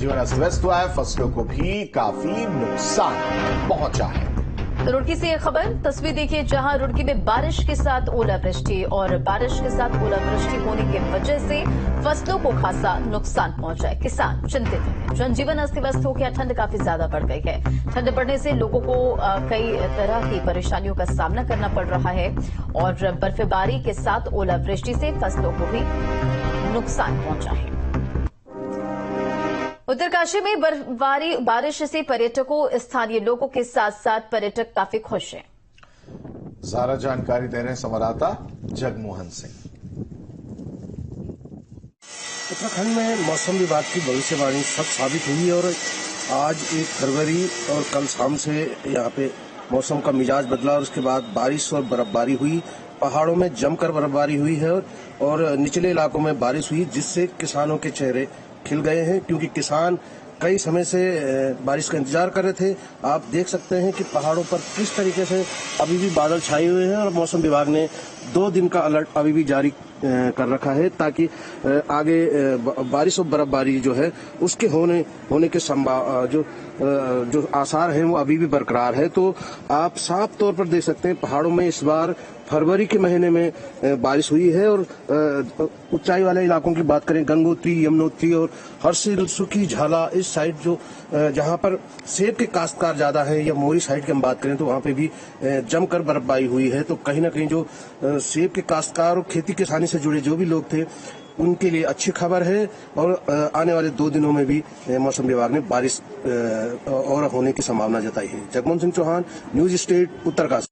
जीवन अस्त व्यस्त हुआ है, फसलों को भी काफी नुकसान पहुंचा है। तो रुड़की से एक खबर, तस्वीर देखिए जहां रुड़की में बारिश के साथ ओलावृष्टि और बारिश के साथ ओलावृष्टि होने की वजह से फसलों को खासा नुकसान पहुंचा है। किसान चिंतित हैं, जनजीवन अस्त व्यस्त हो गया, ठंड काफी ज्यादा बढ़ गई है। ठंड बढ़ने से लोगों को कई तरह की परेशानियों का सामना करना पड़ रहा है और बर्फबारी के साथ ओलावृष्टि से फसलों को भी नुकसान पहुंचा है। उत्तरकाशी में बर्फबारी बारिश से पर्यटकों, स्थानीय लोगों के साथ साथ पर्यटक काफी खुश हैं। ज्यादा जानकारी दे रहे हैं संवाददाता जगमोहन सिंह। उत्तराखंड में मौसम विभाग की भविष्यवाणी सच साबित हुई और आज 1 फरवरी और कल शाम से यहाँ पे मौसम का मिजाज बदला और उसके बाद बारिश और बर्फबारी हुई। पहाड़ों में जमकर बर्फबारी हुई है और निचले इलाकों में बारिश हुई, जिससे किसानों के चेहरे खिल गए हैं, क्योंकि किसान कई समय से बारिश का इंतजार कर रहे थे। आप देख सकते हैं कि पहाड़ों पर किस तरीके से अभी भी बादल छाए हुए हैं और मौसम विभाग ने 2 दिन का अलर्ट अभी भी जारी कर रखा है, ताकि आगे बारिश और बर्फबारी जो है उसके होने के जो आसार हैं वो अभी भी बरकरार है। तो आप साफ तौर पर देख सकते हैं पहाड़ों में इस बार फरवरी के महीने में बारिश हुई है और ऊंचाई वाले इलाकों की बात करें, गंगोत्री, यमुनोत्री और हरसिल, सुखी, झाला, इस साइड जो जहां पर सेब के काश्तकार ज्यादा है, या मोरी साइड की हम बात करें तो वहां पे भी जमकर बर्फबारी हुई है। तो कहीं ना कहीं जो सेब के काश्तकार और खेती किसानी से जुड़े जो भी लोग थे उनके लिए अच्छी खबर है और आने वाले 2 दिनों में भी मौसम विभाग ने बारिश और होने की संभावना जताई है। Jagmohan Singh Chauhan, news state, Uttarkashi.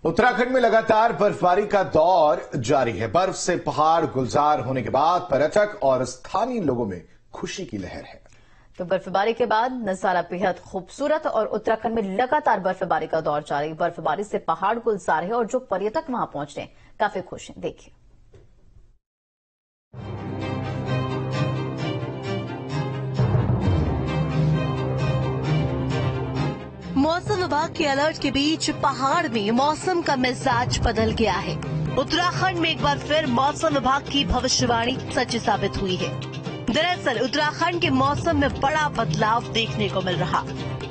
उत्तराखंड में लगातार बर्फबारी का दौर जारी है। बर्फ से पहाड़ गुलजार होने के बाद पर्यटक और स्थानीय लोगों में खुशी की लहर है। तो बर्फबारी के बाद नजारा बेहद खूबसूरत और उत्तराखंड में लगातार बर्फबारी का दौर जारी। बर्फबारी से पहाड़ गुलजार है और जो पर्यटक वहां पहुंच रहे हैं काफी खुश हैं। देखिए, मौसम विभाग के अलर्ट के बीच पहाड़ में मौसम का मिजाज बदल गया है। उत्तराखंड में एक बार फिर मौसम विभाग की भविष्यवाणी सच साबित हुई है। दरअसल उत्तराखंड के मौसम में बड़ा बदलाव देखने को मिल रहा।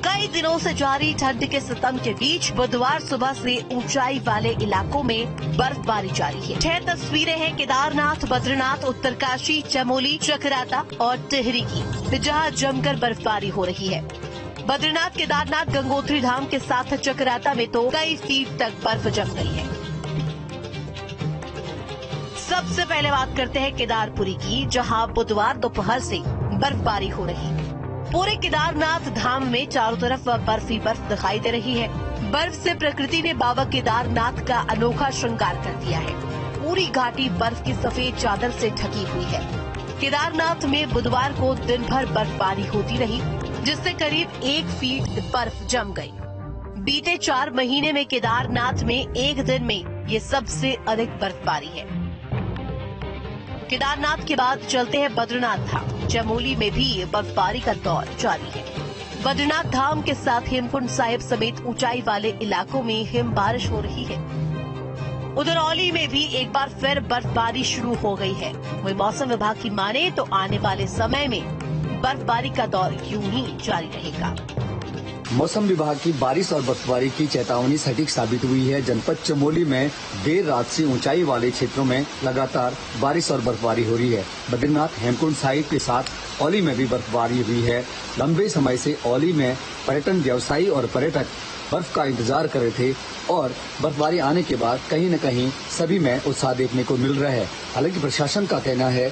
कई दिनों से जारी ठंड के सितम के बीच बुधवार सुबह से ऊंचाई वाले इलाकों में बर्फबारी जारी है। 6 तस्वीरें हैं केदारनाथ, बद्रीनाथ, उत्तरकाशी, चमोली, चकराता और टिहरी की, जहां जमकर बर्फबारी हो रही है। बद्रीनाथ, केदारनाथ, गंगोत्री धाम के साथ चकराता में तो कई फीट तक बर्फ जम गई है। सबसे पहले बात करते हैं केदारपुरी की, जहां बुधवार दोपहर से बर्फबारी हो रही है। पूरे केदारनाथ धाम में चारों तरफ बर्फ ही बर्फ दिखाई दे रही है। बर्फ से प्रकृति ने बाबा केदारनाथ का अनोखा श्रृंगार कर दिया है। पूरी घाटी बर्फ की सफेद चादर से ढकी हुई है। केदारनाथ में बुधवार को दिन भर बर्फबारी होती रही, जिससे करीब 1 फीट बर्फ जम गई। बीते 4 महीने में केदारनाथ में एक दिन में ये सबसे अधिक बर्फबारी है। केदारनाथ के बाद चलते हैं बद्रीनाथ धाम। चमोली में भी बर्फबारी का दौर जारी है। बद्रीनाथ धाम के साथ हेमकुंड साहिब समेत ऊंचाई वाले इलाकों में हिम बारिश हो रही है। उधर औली में भी एक बार फिर बर्फबारी शुरू हो गई है। वही मौसम विभाग की माने तो आने वाले समय में बर्फबारी का दौर यूं ही जारी रहेगा। मौसम विभाग की बारिश और बर्फबारी की चेतावनी सटीक साबित हुई है। जनपद चमोली में देर रात से ऊंचाई वाले क्षेत्रों में लगातार बारिश और बर्फबारी हो रही है। बद्रीनाथ, हेमकुंड साहिब के साथ औली में भी बर्फबारी हुई है। लंबे समय से औली में पर्यटन व्यवसायी और पर्यटक बर्फ का इंतजार कर रहे थे और बर्फबारी आने के बाद कहीं न कहीं सभी में उत्साह देखने को मिल रहा है। हालांकि प्रशासन का कहना है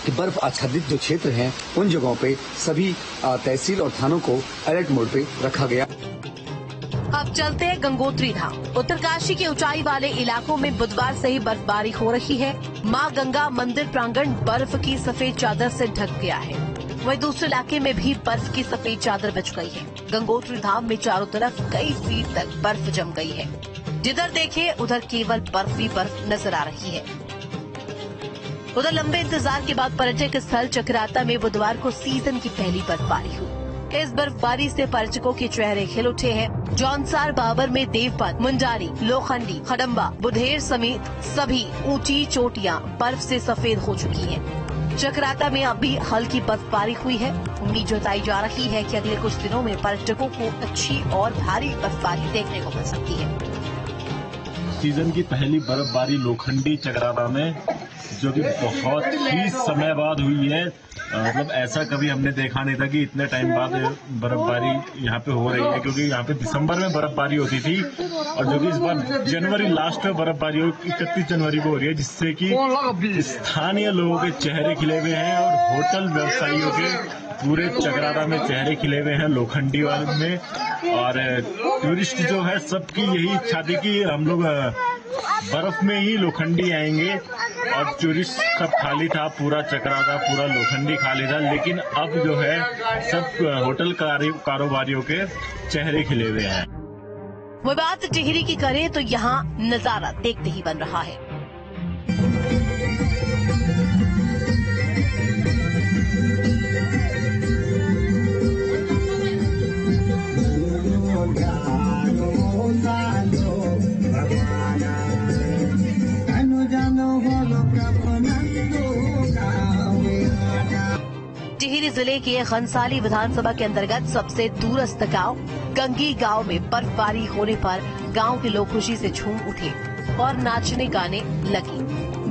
कि बर्फ आच्छादित जो क्षेत्र हैं उन जगहों पे सभी तहसील और थानों को अलर्ट मोड पे रखा गया। अब चलते हैं गंगोत्री धाम। उत्तरकाशी के ऊंचाई वाले इलाकों में बुधवार से ही बर्फबारी हो रही है। मां गंगा मंदिर प्रांगण बर्फ की सफेद चादर से ढक गया है। वहीं दूसरे इलाके में भी बर्फ की सफेद चादर बिछ गई है। गंगोत्री धाम में चारों तरफ कई फीट तक बर्फ जम गई है। जिधर देखे उधर केवल बर्फ ही बर्फ नजर आ रही है। उधर लंबे इंतजार के बाद पर्यटक स्थल चकराता में बुधवार को सीजन की पहली बर्फबारी हुई। इस बर्फबारी से पर्यटकों के चेहरे खिल उठे हैं। जौनसार बाबर में देवपत, मुंडारी, लोखंडी, खडम्बा, बुधेर समेत सभी ऊंची चोटियां बर्फ से सफेद हो चुकी हैं। चक्राता में अभी हल्की बर्फबारी हुई है। उम्मीद जताई जा रही है कि अगले कुछ दिनों में पर्यटकों को अच्छी और भारी बर्फबारी देखने को मिल सकती है। सीजन की पहली बर्फबारी लोखंडी चक्राता में, जो कि बहुत ही समय बाद हुई है। मतलब ऐसा कभी हमने देखा नहीं था कि इतने टाइम बाद बर्फबारी यहाँ पे हो रही है, क्योंकि यहाँ पे दिसंबर में बर्फबारी होती थी और जो कि इस बार जनवरी लास्ट में बर्फबारी 31 जनवरी को हो रही है, जिससे कि स्थानीय लोगों के चेहरे खिले हुए हैं और होटल व्यवसायियों के पूरे चक्राता में चेहरे खिले हुए हैं लोखंडी वाले में। और टूरिस्ट जो है सबकी यही इच्छा थी कि हम लोग बर्फ में ही लोखंडी आएंगे, और टूरिस्ट सब खाली था, पूरा चक्राता पूरा लोखंडी खाली था। लेकिन अब जो है सब होटल कारोबारियों के चेहरे खिले हुए हैं। वो बात टिहरी की करें तो यहाँ नजारा देखते ही बन रहा है। टिहरी जिले के घनसाली विधानसभा के अंतर्गत सबसे दूरस्थ गांव गंगी गांव में बर्फबारी होने पर गांव के लोग खुशी से झूम उठे और नाचने गाने लगे।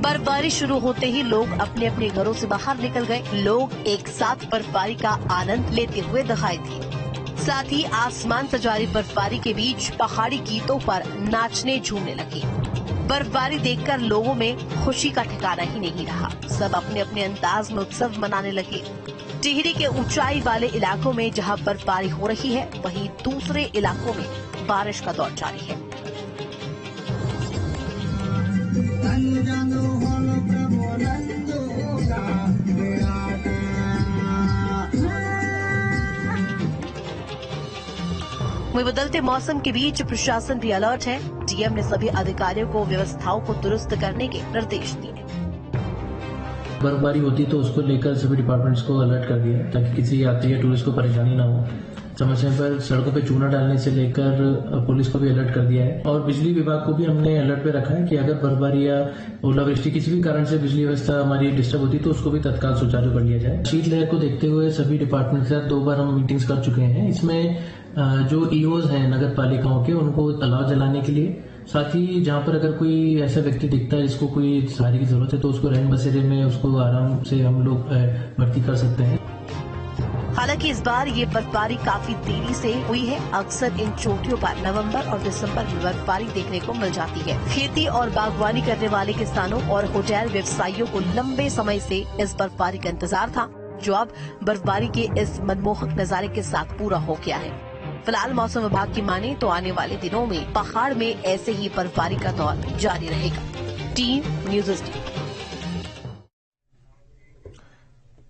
बर्फबारी शुरू होते ही लोग अपने अपने घरों से बाहर निकल गए। लोग एक साथ बर्फबारी का आनंद लेते हुए दिखाई दिए। साथ ही आसमान से जारी बर्फबारी के बीच पहाड़ी गीतों पर नाचने झूमने लगे। बर्फबारी देखकर लोगों में खुशी का ठिकाना ही नहीं रहा। सब अपने अपने अंदाज में उत्सव मनाने लगे। टिहरी के ऊंचाई वाले इलाकों में जहां बर्फबारी हो रही है, वहीं दूसरे इलाकों में बारिश का दौर जारी है। वहीं बदलते मौसम के बीच प्रशासन भी अलर्ट है। डीएम ने सभी अधिकारियों को व्यवस्थाओं को दुरुस्त करने के निर्देश दिए। बर्फबारी होती तो उसको लेकर सभी डिपार्टमेंट्स को अलर्ट कर दिया ताकि किसी यात्री या टूरिस्ट को परेशानी ना हो। समय समय पर सड़कों पे चूना डालने से लेकर पुलिस को भी अलर्ट कर दिया है, और बिजली विभाग को भी हमने अलर्ट पे रखा है कि अगर बर्फबारी या ओलावृष्टि किसी भी कारण से बिजली व्यवस्था हमारी डिस्टर्ब होती तो उसको भी तत्काल सुचारू कर लिया जाए। शीतलहर को देखते हुए सभी डिपार्टमेंट के साथ 2 बार हम मीटिंग्स कर चुके हैं। इसमें जो ईओज हैं नगर पालिकाओं के, उनको अलाव जलाने के लिए, साथ ही जहाँ पर अगर कोई ऐसा व्यक्ति दिखता है जिसको कोई सहारे की जरूरत है तो उसको रैन बसेरे में उसको आराम से हम लोग भर्ती कर सकते हैं। हालांकि इस बार ये बर्फबारी काफी देरी से हुई है। अक्सर इन चोटियों पर नवंबर और दिसंबर में बर्फबारी देखने को मिल जाती है। खेती और बागवानी करने वाले किसानों और होटल व्यवसायियों को लंबे समय से इस बर्फबारी का इंतजार था, जो अब बर्फबारी के इस मनमोहक नजारे के साथ पूरा हो गया है। फिलहाल मौसम विभाग की माने तो आने वाले दिनों में पहाड़ में ऐसे ही बर्फबारी का दौर जारी रहेगा। Team news 18।